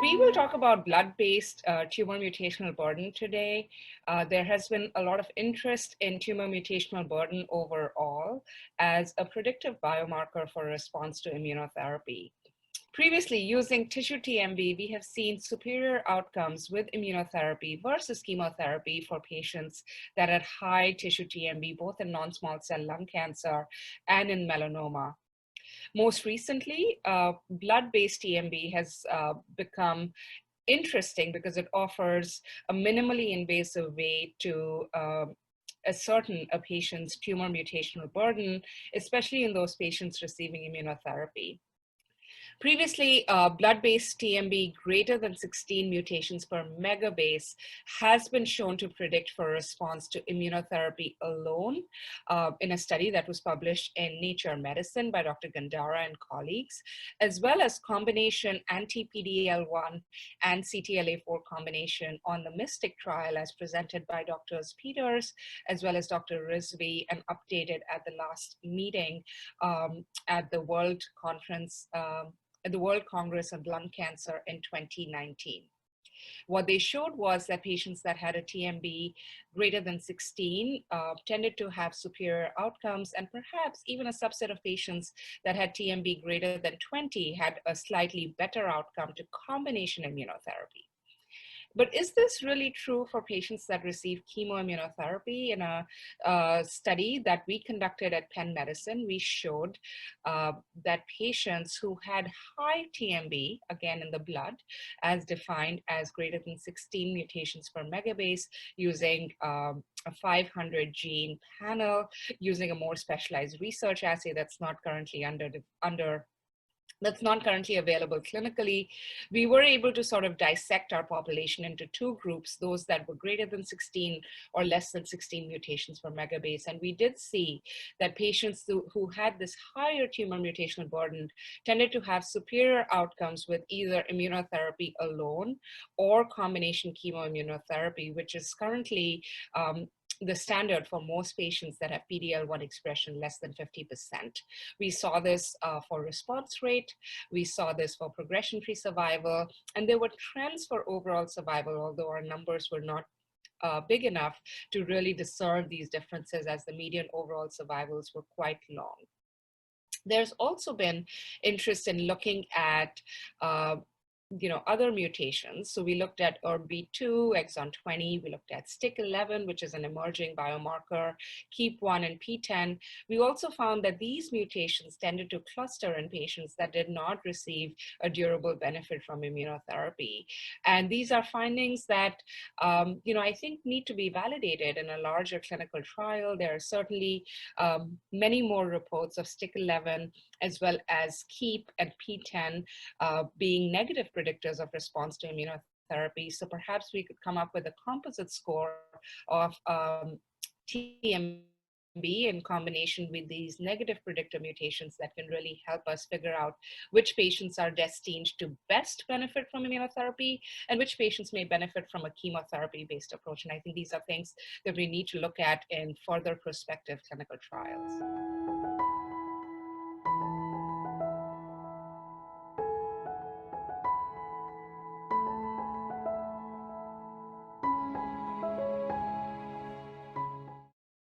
we will talk about blood-based tumor mutational burden today. There has been a lot of interest in tumor mutational burden overall as a predictive biomarker for response to immunotherapy. Previously, using tissue TMB, we have seen superior outcomes with immunotherapy versus chemotherapy for patients that had high tissue TMB, both in non-small cell lung cancer and in melanoma. Most recently, blood-based TMB has become interesting because it offers a minimally invasive way to ascertain a patient's tumor mutational burden, especially in those patients receiving immunotherapy. Previously, blood-based TMB greater than 16 mutations per megabase has been shown to predict for a response to immunotherapy alone in a study that was published in Nature Medicine by Dr. Gandara and colleagues, as well as combination anti-PD-L1 and CTLA-4 combination on the MYSTIC trial as presented by Drs. Peters as well as Dr. Rizvi and updated at the last meeting at the World Conference at the World Congress of Lung Cancer in 2019. What they showed was that patients that had a TMB greater than 16 tended to have superior outcomes, and perhaps even a subset of patients that had TMB greater than 20 had a slightly better outcome to combination immunotherapy. But is this really true for patients that receive chemoimmunotherapy? In a study that we conducted at Penn Medicine, we showed that patients who had high TMB, again in the blood, as defined as greater than 16 mutations per megabase using a 500 gene panel, using a more specialized research assay that's not currently that's not currently available clinically, we were able to sort of dissect our population into two groups, those that were greater than 16 or less than 16 mutations per megabase. And we did see that patients who had this higher tumor mutational burden tended to have superior outcomes with either immunotherapy alone or combination chemoimmunotherapy, which is currently the standard for most patients that have PD-L1 expression less than 50%. We saw this for response rate, we saw this for progression-free survival, and there were trends for overall survival, although our numbers were not big enough to really discern these differences as the median overall survivals were quite long. There's also been interest in looking at other mutations. So we looked at ERB2, exon 20, we looked at STIC11, which is an emerging biomarker, KEAP1 and PTEN. We also found that these mutations tended to cluster in patients that did not receive a durable benefit from immunotherapy. And these are findings that, I think need to be validated in a larger clinical trial. There are certainly many more reports of STIC11 as well as KEAP and PTEN being negative predictors of response to immunotherapy. So perhaps we could come up with a composite score of TMB in combination with these negative predictor mutations that can really help us figure out which patients are destined to best benefit from immunotherapy and which patients may benefit from a chemotherapy-based approach. And I think these are things that we need to look at in further prospective clinical trials.